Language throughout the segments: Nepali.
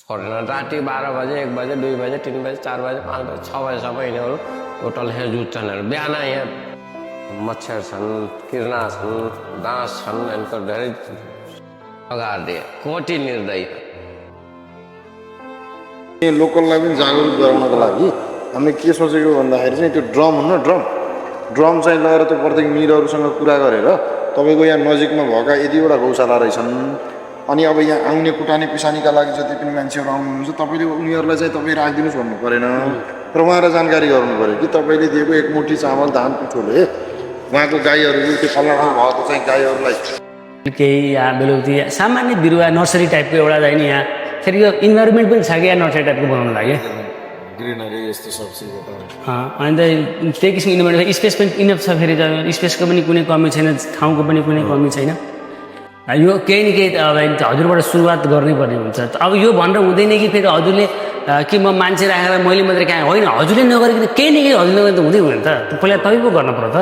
छोडेन। राति 12 बजे 1 बजे 2 बजे 3 बजे 4 बजे 5 बजे 6 बजेसम्म यिनीहरू टोटल यहाँ जुत्छन्। बिहान यहाँ मच्छर छन्, किर्ना छन्, डाँस छन्, यिनको धेरै अगाडि कोटी निर्दय। लोकललाई पनि जागरुक गराउनको लागि हामीले के सोचेको भन्दाखेरि चाहिँ त्यो ड्रम हुन्न, ड्रम चाहिँ लगेर त्यो प्रत्येक मिरहरूसँग कुरा गरेर तपाईँको यहाँ नजिकमा भएका यतिवटा गौशाला रहेछन्, अनि अब यहाँ आउने कुटाने पिसानीका लागि जति पनि मान्छेहरू आउनुहुन्छ तपाईँले उनीहरूलाई चाहिँ तपाईँ राखिदिनुहोस् भन्नु परेन, तर उहाँलाई जानकारी गराउनु पऱ्यो कि तपाईँले दिएको 1 मुठी चामल धान पिठोले उहाँको गाईहरू त्यो फल्ला भएको चाहिँ गाईहरूलाई केही यहाँ बेलुकी सामान्य बिरुवा नर्सरी टाइपको एउटा चाहिँ नि यहाँ फेरि यो इन्भाइरोमेन्ट पनि छ कि यहाँ नर्सरी टाइपको बनाउनु लागि ग्रिनरी यस्तो सब चिज अनि त त्यही किसिमको इन्भाइरोमेन्ट स्पेस पनि इनफ छ। फेरि त स्पेसको पनि कुनै कमी छैन, ठाउँको पनि कुनै कमी छैन। यो केही न केही अब हजुरबाट सुरुवात गर्नै पर्ने हुन्छ। अब यो भनेर हुँदैन कि फेरि हजुरले कि म मान्छे राखेर मैले मात्रै कहाँ होइन, हजुरले नगरिकन केही न केही हजुरले नगरी त हुँदै हुँदैन त। पहिला तपाईँ पो गर्नु पर्यो त।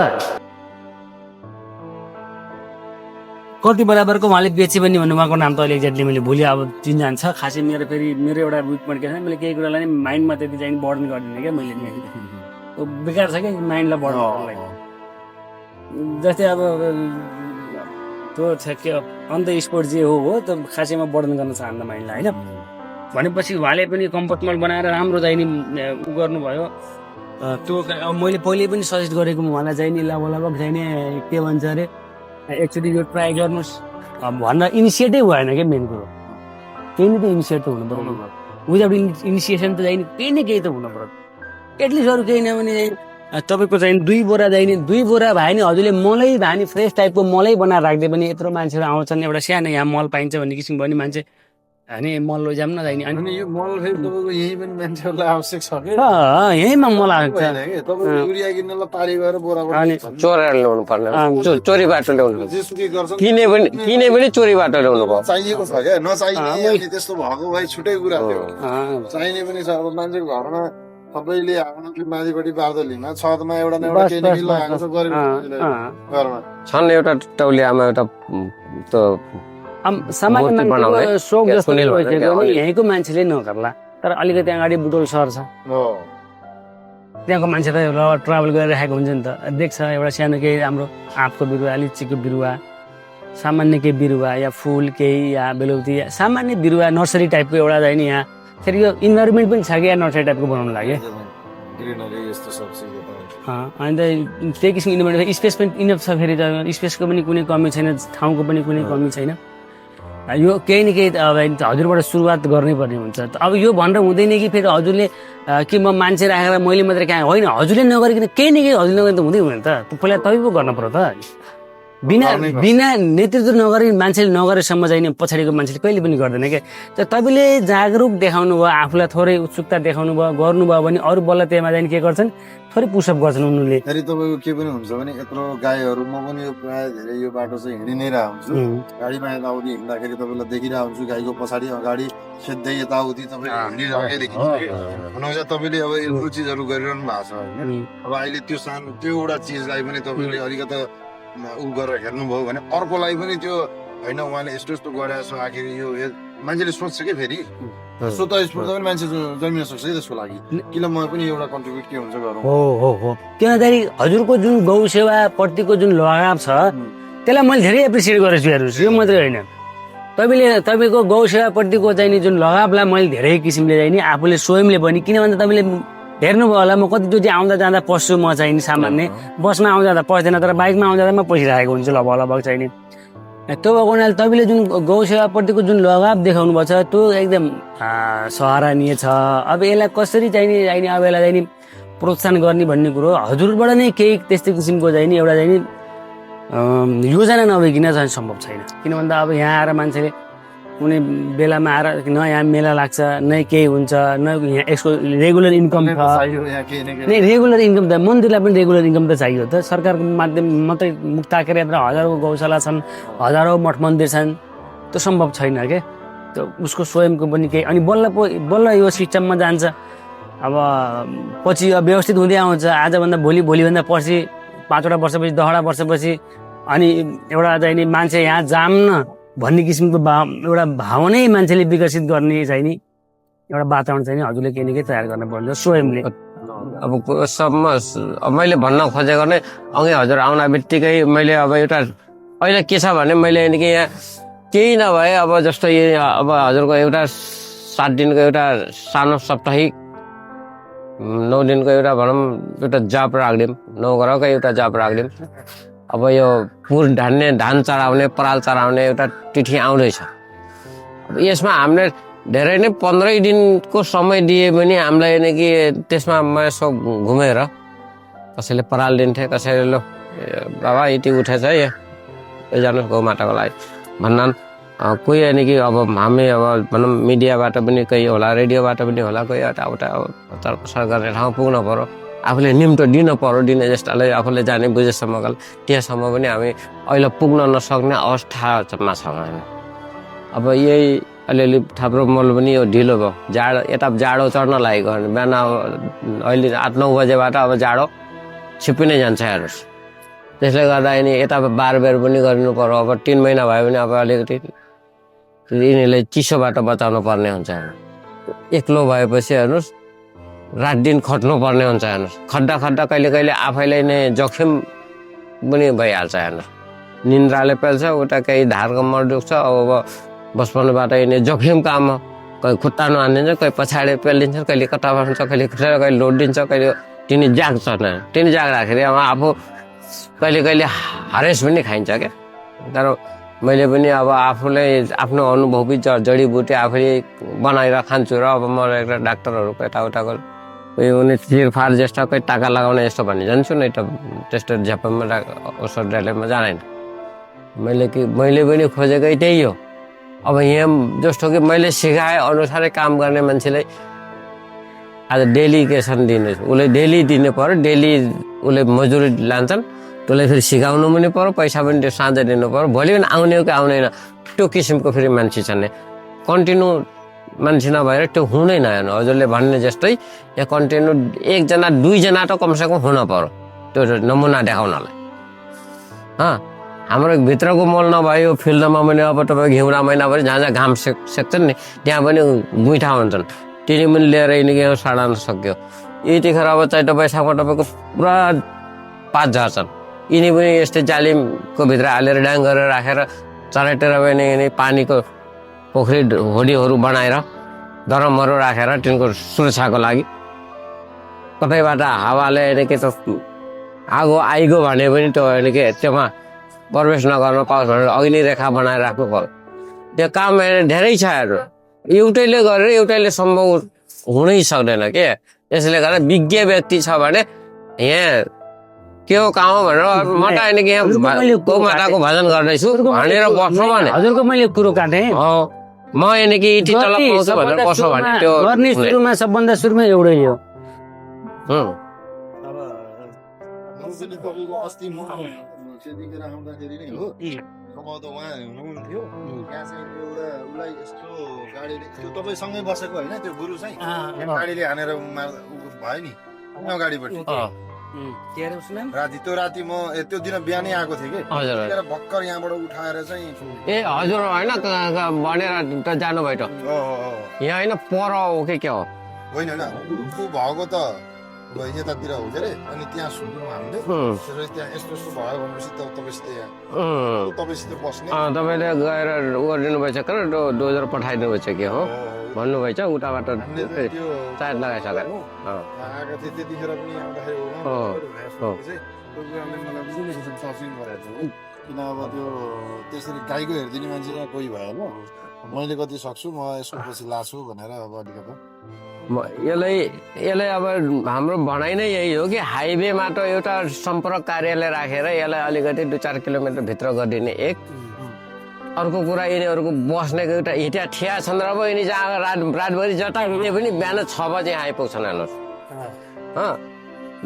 कति बराबरको उहाँले बेचे पनि भन्नु उहाँको नाम त अहिले एक्ज्याक्टली मैले भुलेँ, अब चिन जान्छ। खासै मेरो फेरि मेरो एउटा विक पोइन्ट के छ, मैले केही कुरालाई नै माइन्डमा त्यति चाहिँ बर्डन गरिदिने क्या मैले। बेकार छ क्या माइन्डलाई बर्डन गर्नलाई। जस्तै अब त्यो छ के अन द स्पोर्ट जे हो त खासैमा बर्डन गर्न चाहन्न माइन्डलाई होइन। भनेपछि उहाँले पनि कम्फर्टेबल बनाएर राम्रो चाहिँ नि उ गर्नुभयो। त्यो मैले पहिले पनि सजेस्ट गरेको उहाँलाई चाहिँ नि लगभग चाहिँ नि के भन्छ अरे एक्चुअली यो ट्राई गर्नुहोस् भनेर इनिसिएटै भएन क्या। मेन कुरो केही न त इनिसिएट त हुनु पर्यो। विदाउट इनिसिएसन त चाहिँ केही न केही त हुनु पर्यो। एटलिस्ट अरू केही नभने तपाईँको चाहिँ 2 बोरा चाहिँ नि 2 बोरा भयो नि हजुरले मलै भयो नि फ्रेस टाइपको मलै बनाएर राख्दै पनि यत्रो मान्छेहरू आउँछन्। एउटा सानो यहाँ मल पाइन्छ भन्ने किसिम भयो नि मान्छे अनि मल लैजाम न जाने। अनि यो मल फेरि तपाईँको यही पनि मान्छेहरूलाई आवश्यक छ कि यहीँमा मल आएको छ। तपाईँको युरिया किन्नलाई पारी गएर बोरा अनि चोरेर ल्याउनु पर्ने, चोरी बाटो ल्याउनु पर्छ। जेसुकै गर्छन् किने पनि चोरी बाटो ल्याउनु भयो। चाहिएको छ क्या, नचाहिने त्यस्तो भएको भए छुट्टै कुरा थियो। चाहिने पनि छ। अब मान्छेको घरमा सबैले आफ्नो माथिपट्टि बार्दलीमा छतमा एउटा न एउटा केही न केही लगाएको छ घरमा छन्। एउटा टौलियामा एउटा त्यो सामान्य मान्छेको सोख जस्तो यहीँको मान्छेले नगर्ला, तर अलिकति अगाडि बुटोल सहर छ, त्यहाँको मान्छे त ट्राभल गरिरहेको हुन्छ नि त, देख्छ एउटा सानो केही राम्रो आँपको बिरुवा लिचीको बिरुवा सामान्य केही बिरुवा या फुल केही या बेलौती सामान्य बिरुवा नर्सरी टाइपको एउटा चाहिँ नि यहाँ फेरि यो इन्भाइरोमेन्ट पनि छ कि यहाँ नर्सरी टाइपको बनाउनु लागि ग्रिनरी यस्तो सब चिज अनि त त्यही किसिमको इन्भाइरोमेन्ट स्पेस पनि इनफ छ। फेरि त स्पेसको पनि कुनै कमी छैन, ठाउँको पनि कुनै कमी छैन। यो केही न केही अब हजुरबाट सुरुवात गर्नै पर्ने हुन्छ। अब यो भनेर हुँदैन कि फेरि हजुरले कि म मान्छे राखेर मैले मात्रै कहाँ होइन, हजुरले नगरिकन केही न केही हजुरले नगरी त हुँदै हुँदैन त। पहिला तपाईँ पो गर्नु पर्यो त। बिना नेतृत्व नगरी मान्छेले नगरेसम्म चाहिँ पछाडिको मान्छेले कहिले पनि गर्दैन क्या। तर तपाईँले जागरुक देखाउनु भयो, आफूलाई थोरै उत्सुकता देखाउनु भयो, गर्नुभयो भने अरू बल्ल त्यहाँ चाहिँ के गर्छन्, थोरै पुसअप गर्छन् उनीहरूले। फेरि तपाईँको के पनि हुन्छ भने यत्रो गाईहरू म पनि यो प्राय धेरै यो बाटो चाहिँ हिँडि नै रहेको हुन्छु। गाडीमा यताउति हिँड्दाखेरि तपाईँलाई देखिरहेको हुन्छु गाईको पछाडि अगाडि सिधै यताउति तपाईँ हिँडिरहेकै देखिन्छ। तपाईँले अब यत्रो चिजहरू गरिरहनु भएको छ होइन। अब अहिले त्यो सानो त्यो एउटा चिजलाई पनि तपाईँले अलिकति उ गरेर हेर्नुभयो भने अर्कोलाई पनि त्यो होइन उहाँले यस्तो यस्तो गरेर छ आखिर यो मान्छेले सोध्छ कि फेरि स्वतस्फूर्त पनि मान्छे जन्मिन सक्छ कि त्यसको लागि किन म पनि एउटा कन्ट्रिब्युट के हुन्छ गरौँ हो किनभने हजुरको जुन गौ सेवा प्रतिको जुन लगाव छ त्यसलाई मैले धेरै एप्रिसिएट गरेछु हेर्नुहोस्। यो मात्रै होइन, तपाईँको गौ सेवा प्रतिको चाहिँ नि जुन लगावलाई मैले धेरै किसिमले चाहिँ नि आफूले स्वयंले पनि, किन भन्दा तपाईँले हेर्नुभयो होला म कतिचोटि आउँदा जाँदा पस्छु, म चाहिँ नि सामान्य बसमा आउँदा जाँदा पस्दैन, तर बाइकमा आउँदा जाँदा म पसिरहेको हुन्छु लगभग चाहिँ नि। त्यो भएको हुनाले तपाईँले जुन गौ सेवाप्रतिको जुन लगाव देखाउनु भएको छ त्यो एकदम सराहनीय छ। अब यसलाई कसरी चाहिँ नि अब यसलाई चाहिँ नि प्रोत्साहन गर्ने भन्ने कुरो हजुरबाट नै केही त्यस्तै किसिमको चाहिँ नि एउटा चाहिँ नि योजना नभइकन चाहिँ सम्भव छैन। किन भन्दा अब यहाँ आएर मान्छेले कुनै बेलामा आएर न यहाँ मेला लाग्छ न केही हुन्छ न यहाँ यसको रेगुलर इन्कम छ, नै रेगुलर इन्कम त मन्दिरलाई पनि रेगुलर इन्कम त चाहियो त। सरकारको माध्यम मात्रै मुख ताकेर यत्र हजारौँ गौशाला छन्, हजारौँ मठ मन्दिर छन्, त्यो सम्भव छैन क्या। त्यो उसको स्वयंको पनि केही अनि बल्ल यो सिस्टममा जान्छ। अब पछि व्यवस्थित हुँदै आउँछ, आजभन्दा भोलिभन्दा पर्सि 5वटा वर्षपछि 10वटा वर्षपछि अनि एउटा चाहिँ नि मान्छे यहाँ जाम्न भन्ने किसिमको एउटा भावनै मान्छेले विकसित गर्ने चाहिँ नि एउटा वातावरण चाहिँ नि हजुरले केही न केही तयार गर्न पर्छ स्वयंले। अब अब मैले भन्न खोजेको नै अघि हजुर आउन बित्तिकै मैले अब एउटा अहिले के छ भने मैले कि यहाँ केही नभए अब जस्तो अब हजुरको एउटा 7 दिनको एउटा सानो साप्ताहिक 9 दिनको एउटा भनौँ एउटा जाप राखिदिउँ 9 घरको एउटा जाप राखिदिउँ। अब यो धान चढाउने पराल चढाउने एउटा तिथि आउँदैछ। अब यसमा हामीले धेरै नै 15 दिनको समय दिए पनि हामीलाई यानि कि त्यसमा म यसो घुमेर कसैले पराल दिन्थे, कसैले ल बाबा यति उठेछ है जानुहोस् गौ माताको लागि भन्नान्। कोही यानि कि अब हामी अब भनौँ मिडियाबाट पनि कोही होला, रेडियोबाट पनि होला, कोही यताउता प्रचार प्रसार गर्ने ठाउँ पुग्नु पऱ्यो, आफूले निम्तो दिन पऱ्यो, दिने जस्तालाई आफूले जाने बुझेसम्मका त्यहाँसम्म पनि हामी अहिले पुग्न नसक्ने अवस्थामा छ होइन। अब यही अलिअलि थाप्रो मल पनि यो ढिलो भयो, जाडो यता जाडो चढ्न लागेको बिहान अब अहिले 8-9 बजेबाट अब जाडो छिप्पिनै जान्छ हेर्नुहोस्। त्यसले गर्दा यिनी यता बारबेर पनि गर्नु पर्यो। अब 3 महिना भयो भने अब अलिकति यिनीहरूले चिसोबाट बचाउनु पर्ने हुन्छ। एक्लो भएपछि हेर्नुहोस् रात दिन खट्नु पर्ने हुन्छ हेर्नुहोस्। खड्डा कहिले कहिले आफैलाई नै जोखिम पनि भइहाल्छ हेर्नुहोस्। निन्द्राले पेल्छ, उता केही धारको मर दुख्छ, अब बचपनबाट यिनी जोखिम काम हो। कहिले खुट्टा नहानिदिन्छ, कहिले पछाडि पेलिदिन्छ, कहिले कता बस्छ, कहिले लोड दिन्छ, कहिले तिनी जाग्छ न। तिनी जाग्दाखेरि अब आफू कहिले कहिले हरेस पनि खाइन्छ क्या। तर मैले पनि अब आफूले आफ्नो अनुभवी जडीबुटी आफूले बनाएर खान्छु र अब म एउटा डाक्टरहरूको यताउताको कोही उनी चिरफार जस्तो कोही टाका लगाउने यस्तो भन्ने जान्छु नि त, त्यस्तो झ्यापमा औषध डालेमा जाँदैन। मैले पनि खोजेकै त्यही हो। अब यहाँ जस्तो कि मैले सिकाए अनुसारै काम गर्ने मान्छेलाई आज डेलिगेसन दिनु, उसले डेली दिनु पर्यो, डेली उसले मजुरी लान्छन्, त्यसलाई फेरि सिकाउनु पनि पर्यो, पैसा पनि त्यो साँझ दिनु पर्यो। भोलि पनि आउने हो कि आउँदैन त्यो किसिमको फेरि मान्छे छ नि। कन्टिन्यू मान्छे नभएर त्यो हुँदैन हेर्नु। हजुरले भन्ने जस्तै यहाँ कन्टिन्यू 1 जना 2 जना त कमसेकम हुन पर्यो त्यो नमुना देखाउनलाई। हाम्रो भित्रको मल नभयो फिल्डमा पनि अब तपाईँ घिउरा महिनाभरि जहाँ जहाँ घाम सेक्छन् नि त्यहाँ पनि गुइठा हुन्छन्, तिनी पनि लिएर यिनीहरू यहाँ साडान सक्यो। यतिखेर अब चैत वैशाखमा तपाईँको पुरा पात झर्छन्, यिनी पनि यस्तै जालिमको भित्र हालेर ड्याङ गरेर राखेर चारैतिर पनि यिनी पानीको पोखरी होडीहरू बनाएर दरमहरू राखेर तिनको सुरक्षाको लागि कतैबाट हावाले यिनी के त आगो आइगयो भने पनि त्यो यिनी के त्योमा प्रवेश नगर्न पाओस् भनेर अग्नि रेखा बनाएर राख्नु पर्यो। त्यो काम धेरै छ हेर्नु, एउटैले गरेर एउटैले सम्भव हुनै सक्दैन के। यसले गर्दा विज्ञ व्यक्ति छ भने यहाँ के हो काम हो भनेर म त अहिले यहाँ गौ माताको भजन गर्दैछु भनेर बस्नु भने हजुरको मैले कुरो काटेँ। म यानि कि यति तलब पाउँछु भनेर बस्नु भने त्यो गर्ने सुरुमा सबभन्दा सुरुमा एउटै हो। अस्ति म त्यतिखेर आउँदाखेरि नै हो सम्भवत उहाँ हुनुहुन्थ्यो। त्यहाँ चाहिँ एउटा उसलाई यस्तो गाडीले त्यो तपाईँसँगै बसेको होइन त्यो गुरु चाहिँ गाडीले हानेर भयो नि गाडीपट्टि राति। त्यो राति म त्यो दिन बिहानै आएको थिएँ कि भर्खर यहाँबाट उठाएर चाहिँ ए हजुर होइन भनेर त जानुभयो त यहाँ होइन पर हो कि के हो होइन भएको त यतातिर हो के अरे। अनि त्यहाँ सुन्यौँ हामीले त्यहाँ यस्तो यस्तो भयो भनेपछि तपाईँसित बस्ने तपाईँले गएर उ गरिदिनु भएछ कि डोजर पठाइदिनु भएछ के हो भन्नुभएछ उताबाट चार्ज लगाइसकेर आएको थिएँ। त्यतिखेर पनि आउँदाखेरि किन अब त्यो त्यसरी गाईको हेरिदिने मान्छे यहाँ कोही भएन। मैले कति सक्छु म यसको पछि लाछु भनेर अब अलिकति यसलाई अब हाम्रो भनाइ नै यही हो कि हाइवेमा त एउटा सम्पर्क कार्यालय राखेर यसलाई अलिकति 2-4 किलोमिटर भित्र गरिदिने एक। अर्को कुरा यिनीहरूको बस्नेको एउटा हिटा ठिया छन् र अब यिनी जहाँ रातभरि जता हिँडे पनि बिहान 6 बजे आइपुग्छन् हेर्नुहोस्।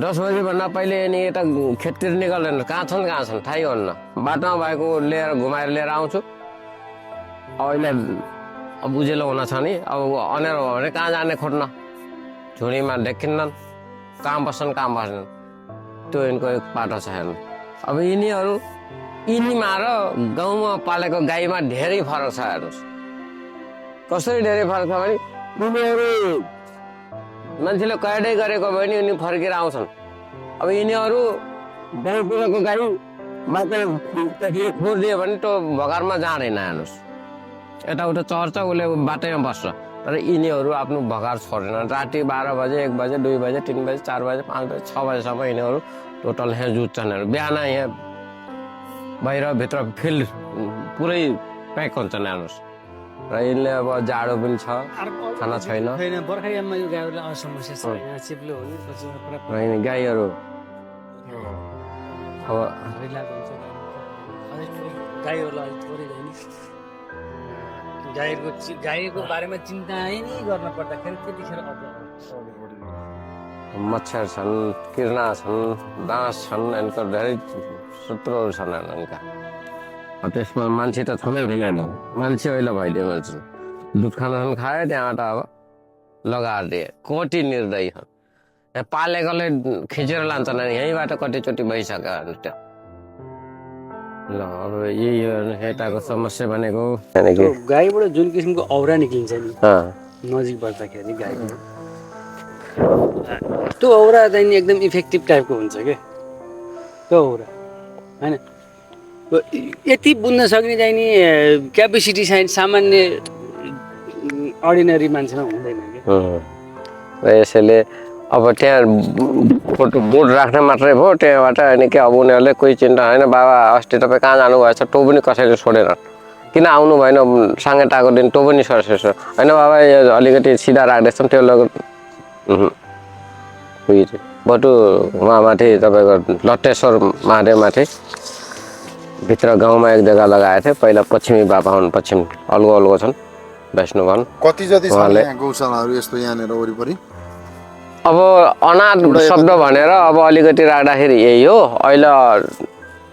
10 बजीभन्दा पहिले यिनी यता खेततिर निकाल्दैन, कहाँ छन् थाहै हुन्न। बाटोमा भएको लिएर घुमाएर लिएर आउँछु। अहिले अब उजेलो हुन छ नि, अब अनेरो हो भने कहाँ जाने खोज्न, झुडीमा देखिन्नन्, कहाँ बस्छन् त्यो यिनको एक बाटो छ हेर्नु। अब यिनीमा र गाउँमा पालेको गाईमा धेरै फरक छ हेर्नुहोस्। कसरी धेरै फरक छ भने यिनीहरू मान्छेले कैदै गरेको भए नि उनी फर्केर आउँछन्। अब यिनीहरू गाउँतिरको गाई बाटोदेखि छोडिदियो भने त्यो भगारमा जाँदैन। हेर्नुहोस् यताउता चर्छ, उसले बाटैमा बस्छ, तर यिनीहरू आफ्नो भगार छोडेन। राति 12 बजे 1 बजे 2 बजे 3 बजे 4 बजे 5 बजे 6 बजेसम्म यिनीहरू टोटल यहाँ जुत्छन्। बिहान यहाँ बाहिर भित्र फिल्ड पुरै प्याक हुन्छन्। हेर्नुहोस् र यिनले अब जाडो पनि छ, खाना छैन बर्खायाममा यो गाईहरूलाई समस्या छ, यहाँ चिप्लो हुने र यिनी गाईहरू अब गाईहरूलाई अलिक थोरै जाने गाईको बारेमा चिन्ता नै गर्न पर्दाखेरि त्यतिखेर मच्छर छन्, किर्ना छन्, बाँस छन्, यिनको धेरै सूत्रहरू छन् यिनका। त्यसमा मान्छे त छँदै थिएन, मान्छे अहिले भइदियो मान्छे दुध खाना खायो, त्यहाँबाट अब लगाएर दिए। कोटी निर्दयी यहाँ पालेकोले खिचेर लान्छन्, यहीँबाट कतिचोटि भइसक्यो त्यो। ल अब यही हो यताको समस्या भनेको। गाईबाट जुन किसिमको औरा निक्लिन्छ नि नजिक बस्दाखेरि गाईको, त्यो औरा चाहिँ एकदम इफेक्टिभ टाइपको हुन्छ क्या त्यो औरा, होइन? यति बुझ्न सक्ने चाहिँ नि क्यापेसिटी चाहिँ सामान्य अर्डिनरी मान्छेमा हुँदैन क्या। यसैले अब त्यहाँ बोर्ड राख्ने मात्रै भयो त्यहाँबाट, अनि के अब उनीहरूले कोही चिन्ता होइन। बाबा अस्ति तपाईँ कहाँ जानुभएछ, टो पनि कसैले छोडेन, किन आउनु भएन साङ्गेटाको दिन, टो पनि सर्सेछ होइन बाबा, यो अलिकति सिधा राख्दैछौँ त्यो लग बटु उहाँमाथि तपाईँको लट्टेश्वर महादेवमाथि भित्र गाउँमा एक जग्गा लगाएको थियो। पहिला पश्चिमी बाबा हुन्, पश्चिम अल्गो अल्गो छन् वैष्णवगण। कति जति छ यहाँ गौशालाहरू यस्तो यहाँनिर वरिपरि? अब अनाथ शब्द भनेर अब अलिकति राख्दाखेरि यही हो। अहिले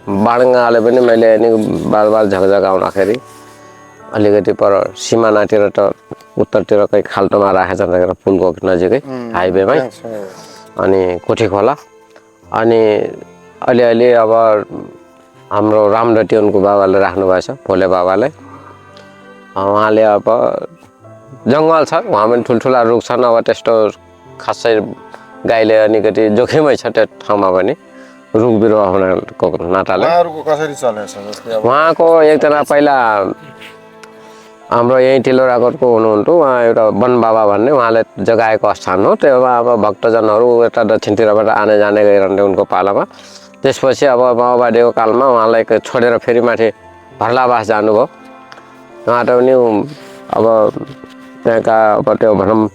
बाडगाले पनि मैले नि बार झकझक आउँदाखेरि अलिकति पर सिमानातिर त उत्तरतिरकै खाल्टोमा राखेछ पुलको नजिकै हाइवेमै, अनि कोठी खोला, अनि अलिअलि अब हाम्रो रामडटी उनको बाबाले राख्नुभएछ, भोले बाबाले। उहाँले अब जङ्गल छ, उहाँ पनि ठुल्ठुला रुख छन्। अब त्यस्तो खासै गाईले अलिकति जोखिमै छ त्यो ठाउँमा पनि रुख बिरुवा हुनको नाताले। उहाँको एकजना पहिला हाम्रो यहीँ टिलोराकोटको हुनुहुन्थ्यो, उहाँ एउटा वन बाबा भन्ने, उहाँले जगाएको स्थान हो। त्योमा अब भक्तजनहरू यता दक्षिणतिरबाट आने जाने गरिरहन्थे उनको पालामा। त्यसपछि अब माओवादीको कालमा उहाँलाई छोडेर फेरि माथि भर्लावास जानुभयो। उहाँबाट पनि अब त्यहाँका अब त्यो भनौँ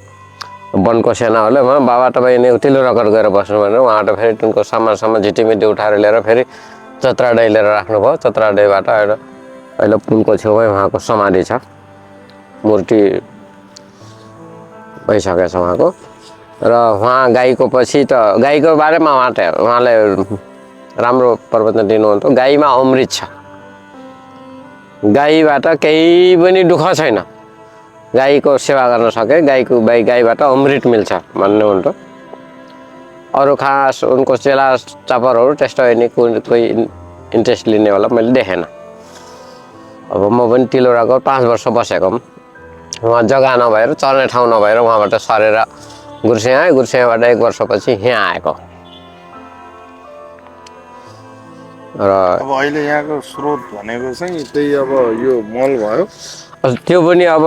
वनको सेनाहरूले बाबा तपाईँ यिनी टिलोराकोट गएर बस्नु भनेर उहाँबाट फेरि उनको सामानसम्म झिटिमिटी उठाएर लिएर फेरि चत्राडै लिएर राख्नुभयो। चत्राडैबाट अहिले पुलको छेउमै उहाँको समाधि छ, मूर्ति भइसकेको छ उहाँको। र उहाँ गाईको पछि त गाईको बारेमा उहाँले राम्रो प्रवचन दिनुहुन्थ्यो। गाईमा अमृत छ, गाईबाट केही पनि दुःख छैन, गाईको सेवा गर्न सके गाईबाट अमृत मिल्छ भन्नुहुन्थ्यो। अरू खास उनको चेला चापरहरू त्यस्तो होइन, कोही इन्ट्रेस्ट लिने होला मैले देखेन। अब म पनि टिलोराको 5 वर्ष बसेको, उहाँ जग्गा नभएर चर्ने ठाउँ नभएर उहाँबाट सरेर गुर्सिया आएँ। गुर्सियाबाट 1 वर्षपछि यहाँ आएको। र अब अहिले यहाँको स्रोत भनेको चाहिँ त्यही अब यो मल भयो, त्यो पनि अब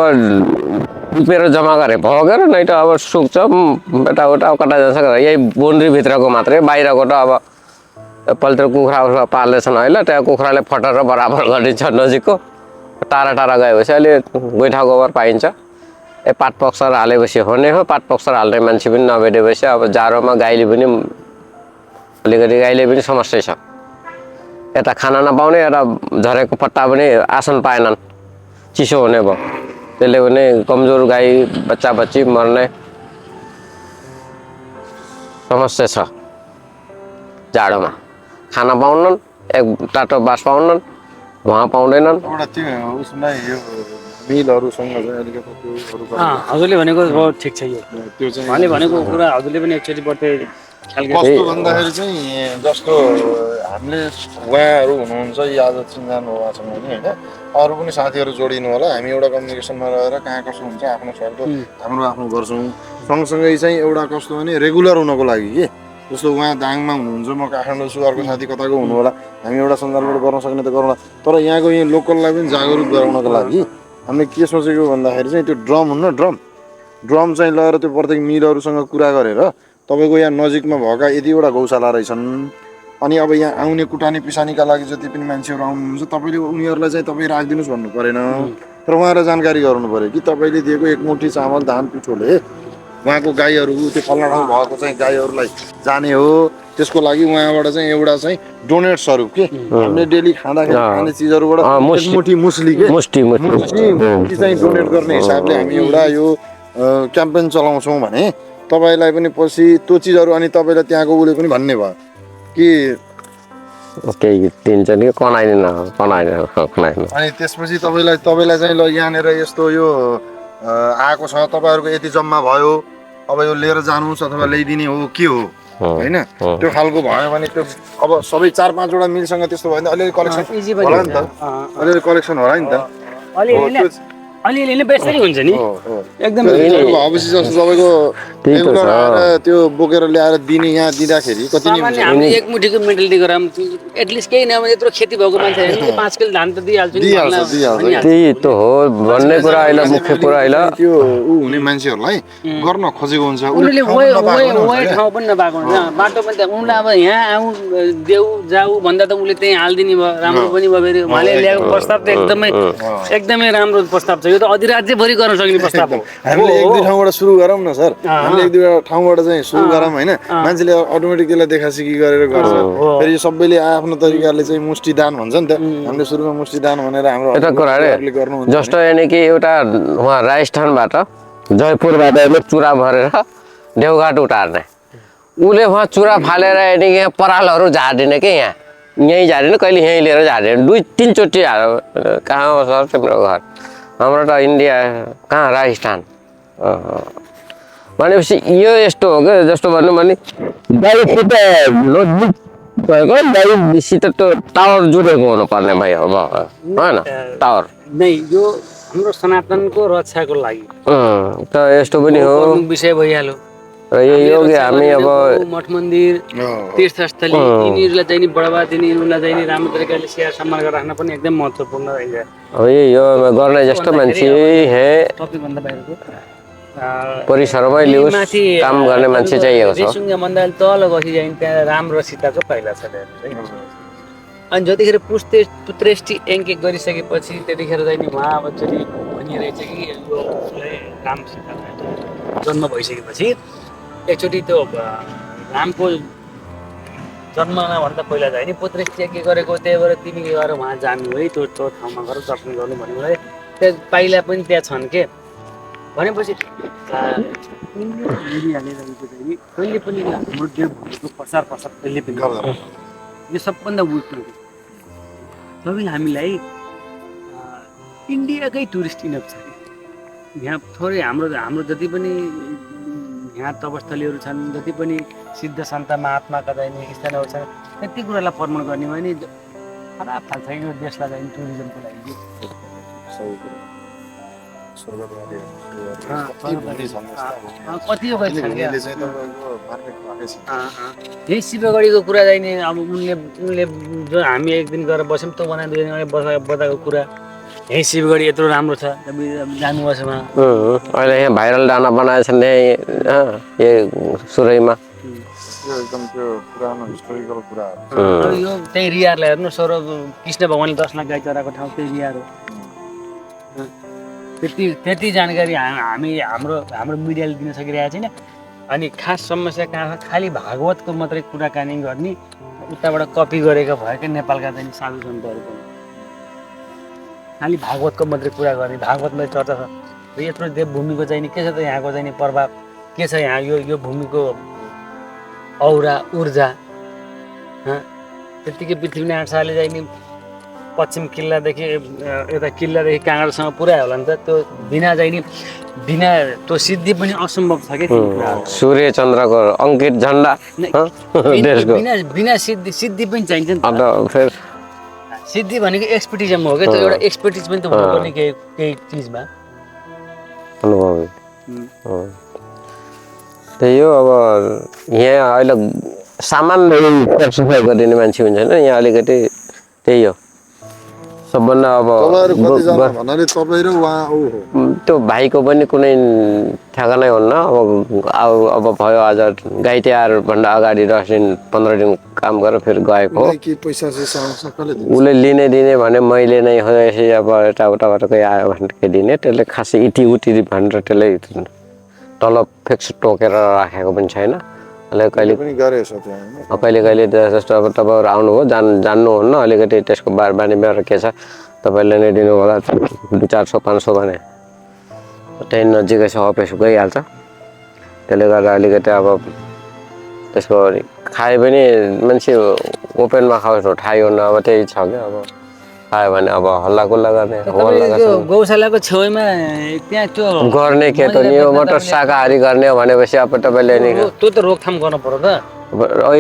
टिपेर जम्मा गरे भगेर, नै त अब सुक्छ यताउता कता जान्छ। यही बाउन्ड्रीभित्रको मात्रै, बाहिरको त अब पल्टर कुखुरा पाल्दैछन् अहिले, त्यहाँ कुखुराले फटेर बराबर गरिदिन्छ नजिकको। टाढा टाढा गएपछि अहिले गोइठा गोबर पाइन्छ। पात पक्सर हालेपछि हुने हो, पात पक्सर हाल्ने मान्छे पनि नभेटेपछि अब जाडोमा गाईले पनि अलिकति गाईले पनि समस्या छ। यता खाना नपाउने, यता झरेको पट्टा पनि आसन पाएनन्, चिसो हुने भयो। त्यसले पनि कमजोर गाई बच्चा बच्ची मर्ने समस्या छ। जाडोमा खाना पाउनन्, एक टाटो बास पाउनन्, उहाँ पाउँदैनन्। हजुरले भनेको ठिक छ। यो उहाँले भनेको कुरा हजुरले पनि एकचोटि बढ्दै कस्तो भन्दाखेरि चाहिँ जस्तो हामीले उहाँहरू हुनुहुन्छ यादव चिन्जान बाबासँग पनि होइन अरू पनि साथीहरू जोडिनु होला हामी एउटा कम्युनिकेसनमा रहेर कहाँ कसो हुन्छ आफ्नो सर्ट हाम्रो आफ्नो गर्छौँ सँगसँगै चाहिँ एउटा कस्तो भने रेगुलर हुनको लागि के जस्तो उहाँ दाङमा हुनुहुन्छ म काठमाडौँ छु अर्को साथी कताको हुनु होला हामी एउटा सञ्जालबाट गर्न सक्ने त गरौँला तर यहाँको यहाँ लोकललाई पनि जागरुक गराउनको लागि हामीले के सोचेको भन्दाखेरि चाहिँ त्यो ड्रम हुन्न ड्रम चाहिँ लगेर त्यो प्रत्येक मिलहरूसँग कुरा गरेर तपाईँको यहाँ नजिकमा भएका यतिवटा गौशाला रहेछन् अनि अब यहाँ आउने कुटानी पिसानीका लागि जति पनि मान्छेहरू आउनुहुन्छ तपाईँले उनीहरूलाई चाहिँ तपाईँ राखिदिनुहोस् भन्नु परेन तर उहाँलाई जानकारी गराउनु पऱ्यो कि तपाईँले दिएको एक मुठी चामल धान पिठोले उहाँको गाईहरू त्यो फल्ना ठाउँ भएको चाहिँ गाईहरूलाई जाने हो त्यसको लागि उहाँबाट चाहिँ एउटा चाहिँ डोनेट स्वरूप के हामीले डेली खाँदाखेरि खाने चिजहरूबाट एक मुठी मुस्ली के मुस्टी चाहिँ डोनेट गर्ने हिसाबले हामी एउटा यो क्याम्पेन चलाउँछौँ भने तपाईँलाई पनि पछि त्यो चिजहरू अनि तपाईँलाई त्यहाँको उसले पनि भन्ने भयो कि केही दिन्छ नि कनाइन अनि त्यसपछि तपाईँलाई चाहिँ ल यहाँनिर यस्तो यो आएको छ तपाईँहरूको यति जम्मा भयो अब यो लिएर जानुहोस् अथवा ल्याइदिने हो के हो होइन त्यो खालको भयो भने त्यो अब सबै 4-5वटा मिलसँग त्यस्तो भयो भने अलिअलि कलेक्सन होला नि त अलिअलि कलेक्सन होला नि त अलिअलि बेसरी हुन्छ नि एकदम भएपछि जस्तो तपाईँको रेगुलर आएर त्यो बोकेर ल्याएर दिने यहाँ दिँदाखेरि कति नै हुन्छ हामी एक मुठीको मेन्टालिटी गराम एटलिस्ट केही नभए यत्रो खेती भएको मान्छे 5 किलो धान त दिइहाल्छ नि त्यही त हो भन्ने कुरा अहिले मुख्य कुरा अहिले त्यो ऊ हुने मान्छेहरूलाई गर्न खोजेको हुन्छ उनीहरूले वे ठाउँ पनि नपाएको हुन्छ बाटो पनि उनलाई अब यहाँ आउँ देऊ जाऊ भन्दा त उसले त्यहीँ हालिदिने भयो राम्रो पनि भयो फेरि उहाँले ल्याएको प्रस्ताव त एकदमै राम्रो प्रस्ताव छ यो त अधिराज्यभरि गर्न सक्ने प्रस्ताव हो हामीले एक दुई ठाउँबाट सुरु गरौँ न सर हामीले एक दुई ठाउँबाट चाहिँ सुरु गरौँ होइन मान्छेले अटोमेटिक त्यसलाई देखासिकी गरेर गर्छ फेरि यो सबैले आफ्नो तरिकाले चाहिँ मुष्टिदान भन्छ नि त हामीले सुरुमा मुष्टिदान भनेर हाम्रो गर्नुहुन्छ जस्तो यानि कि एउटा उहाँ राजस्थानबाट जयपुरबाट चुरा भरेर देवघाट उतार्ने उसले उहाँ चुरा फालेर यानि यहाँ परालहरू झारिदिने कि यहीँ झारिने कहिले यहीँ लिएर झारिदिने 2-3 चोटि कहाँ हो सर तिम्रो घर हाम्रो त इन्डिया कहाँ राजस्थान भनेपछि यो यस्तो हो क्या जस्तो भन्नु भने गाईसित नजिक भएको गाईसित त्यो टावर जोडेको हुनुपर्ने भयो अब होइन टावर नै यो हाम्रो सनातनको रक्षाको लागि त यस्तो पनि हो विषय भइहाल्यो र यो कि हामी अब मठ मन्दिर तीर्थस्थली यिनीहरूलाई चाहिँ नि बढावा दिने यिनीहरूलाई चाहिँ नि राम्रो तरिकाले स्याहार सम्मान गरेर राख्न पनि एकदम महत्त्वपूर्ण रहेछ अब यो गर्ने जस्तो मान्छे हे टपिकभन्दा बाहिरको परिसरमै ल्याउस काम गर्ने मान्छे चाहिएको छ रेसुङ्गा मन्दाल तल गसी जाइन त्यहाँ राम र सीताको पाइला छ अनि जतिखेर पुत्रेष्टि एङ्केक गरिसकेपछि त्यतिखेर चाहिँ नि उहाँ अब जति भनिरहेछ कि यो राम सीता जन्म भइसकेपछि एकचोटि त्यो रामको जन्मभन्दा पहिला चाहिँ नि पुत्रेष्टि के गरेको त्यही भएर तिमी गएर उहाँ जानु है त्यो ठाउँमा गएर दर्शन गर्नु भन्यो भने त्यहाँ पाइला पनि त्यहाँ छन् के भनेपछि कहिले पनि हाम्रो देवभूमिको प्रचार कहिले पनि यो सबभन्दा विक तपाईँ हामीलाई इन्डियाकै टुरिस्ट इनफ छ कि यहाँ थोरै हाम्रो जति पनि यहाँ तपस्थलीहरू छन् जति पनि सिद्ध सन्त महात्माका चाहिँ स्थानहरू छन् त्यति कुरालाई प्रमोट गर्ने भने खराब थाल्छ यो देशलाई चाहिँ टुरिज्मको लागि यही शिवगढीको कुरा चाहिँ अब उनले जो हामी एक दिन गएर बस्यौँ त उहाँ 2 दिन बताएको कुरा यही शिवगढी यत्रो राम्रो छ जानुपर्छ अहिले यहाँ भाइरल डाना बनाएछन् सुरैमा एकदम त्यो पुरानो हिस्टोरिकल कुरा यो त्यही रियारलाई हेर्नु सौरभ कृष्ण भगवानले 10 लाख गाई चराएको ठाउँ त्यही रियार हो त्यति जानकारी हाम्रो मिडियाले दिन सकिरहेको छैन अनि खास समस्या कहाँ छ खालि भागवतको मात्रै कुराकानी गर्ने उताबाट कपी गरेका भएका नेपालका चाहिँ साधु सन्तहरू पनि खालि भागवतको मात्रै कुरा गर्ने भागवतमै चर्चा छ र यत्रो देवभूमिको चाहिँ के छ त यहाँको चाहिँ प्रभाव के छ यहाँ यो भूमिको औरा ऊर्जा त्यत्तिकै पृथ्वीनारायण शाहले चाहिँ नि पश्चिम किल्लादेखि यता किल्लादेखि काँगडासम्म पुऱ्यायो होला नि त त्यो बिना चाहिँ नि बिना त्यो सिद्धि पनि असम्भव छ कि सूर्य चन्द्रको अङ्कित झन्डा देशको बिना बिना सिद्धि पनि चाहिन्छ नि त। अन्त फेरि सिद्धि भनेको एक्सपर्टिजम हो क्या त्यो एउटा एक्सपर्टिज पनि त हुनुपर्ने केही केही चिजमा। अनुभवी त्यही हो। अब यहाँ अहिले सामान्य सफाइ गरिदिने मान्छे हुन्छ होइन, यहाँ अलिकति त्यही हो सबभन्दा अब तपाईँहरू कतिजना भन्नाले तपाईँ र उहाँ ऊ हो त्यो भाइको पनि कुनै ठेगानै हुन्न। अब भयो आज गाई तिहारभन्दा अगाडि 10 दिन 15 दिन काम गरेर फेरि गएको हो। के पैसा कसले दिन्छ? उसले लिने दिने भने मैले नै हो यसै अब यताउताबाट कोही आयो भने के दिने, त्यसले खासै इटी उटी भनेर त्यसले तलब फिक्स टोकेर राखेको पनि छैन। कहिले पनि गरेछ त्यहाँ कहिले कहिले जस्तो अब तपाईँहरू आउनुभयो जान्नुहुन्न अलिकति त्यसको बानी मेरो के छ तपाईँले नै दिनु होला 400 500 भने त्यही नजिकै छ अफिस गइहाल्छ। त्यसले गर्दा अलिकति अब त्यसको खाए पनि मान्छे ओपनमा खाओस् ठाइ हुन्न। अब त्यही छ क्या, अब खायो भने अब हल्लाकुल्ला गर्ने गौशालाको छेउमा त्यहाँ त्यो गर्ने के त नि मटर शाकाहारी गर्ने हो भनेपछि अब तपाईँले नि त्यो त रोकथाम गर्नु पर्यो त।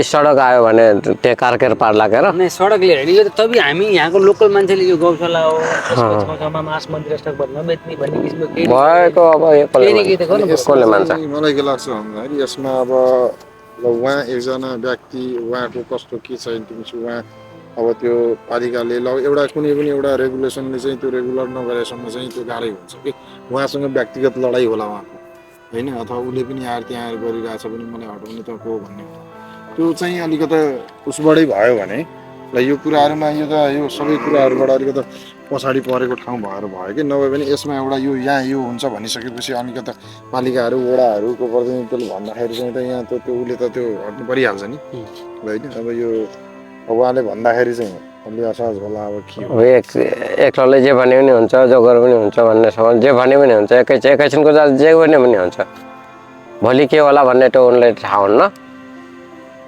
सडक आयो भने त्यहाँ कार्केर पार लागेर नै सडकले हेर्ने यो त तबै हामी यहाँको लोकल मान्छेले यो गौशाला हो त्यसको छेउछाउमा मास मन्दिर स्टक नबेच्ने भन्ने किसिमको केही भएको अब कसले मान्छ? मलाई के लाग्छ भन्दाखेरि यसमा अब उहाँ एकजना व्यक्ति उहाँको कस्तो के छ इन्टिमेसी उहाँ अब त्यो पालिकाले एउटा कुनै पनि एउटा रेगुलेसनले चाहिँ त्यो रेगुलर नगरेसम्म चाहिँ त्यो गाह्रै हुन्छ कि उहाँसँग व्यक्तिगत लडाइँ होला उहाँको होइन, अथवा उसले पनि आएर त्यहाँ आएर गरिरहेछ भने मलाई हटाउने त को भन्ने त्यो चाहिँ अलिकति उसबाटै भयो भने ल यो कुराहरूमा यो सबै कुराहरूबाट अलिकति पछाडि परेको ठाउँ भएर भयो कि नभए पनि यसमा एउटा यहाँ यो हुन्छ भनिसकेपछि अलिकति पालिकाहरू वडाहरूको प्रतिनिधित्वले भन्दाखेरि चाहिँ त यहाँ त त्यो उसले त त्यो हट्नु परिहाल्छ नि होइन। अब यो उहाँले भन्दाखेरि चाहिँ अलि असहज होला अब के हो। एकलले जे भने पनि हुन्छ जो गरे पनि हुन्छ भन्ने सवाल जे भने पनि हुन्छ एकैछिनको जे भने पनि हुन्छ भोलि के होला भन्ने त उनलाई थाहा हुन्न।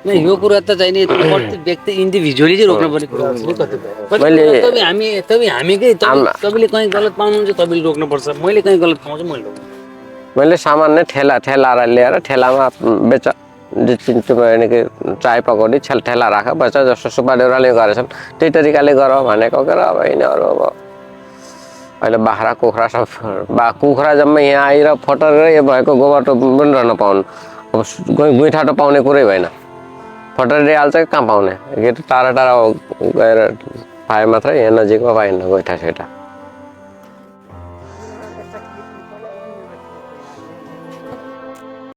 यो कुरा त चाहिँ नि प्रत्येक व्यक्ति इन्डिभिजुअली चाहिँ रोक्नु पर्ने कुरा हो। तपाईँले कहीँ गलत पाउनुहुन्छ तपाईँले रोक्नुपर्छ, मैले कहीँ गलत पाउँछु मैले सामान्य ठेला लिएर ठेलामा बेच चिन्छु कि चाय पकौडी ठेला राख बच्चा जस्तो सुब्बा देउराले गरेछन् त्यही तरिकाले गर भनेको के र। अब यिनीहरू अब अहिले बाख्रा कुखुरा सब कुखुरा जम्मै यहाँ आएर फटरेर यो भएको गोबर त पनि रहन पाउनु। अब गुइठा त पाउने कुरै भएन, फटरेर हाल्छ कहाँ पाउने, टाढा टाढा गएर पाए मात्रै यहाँ नजिकमा पाएन गोइठा सेठा।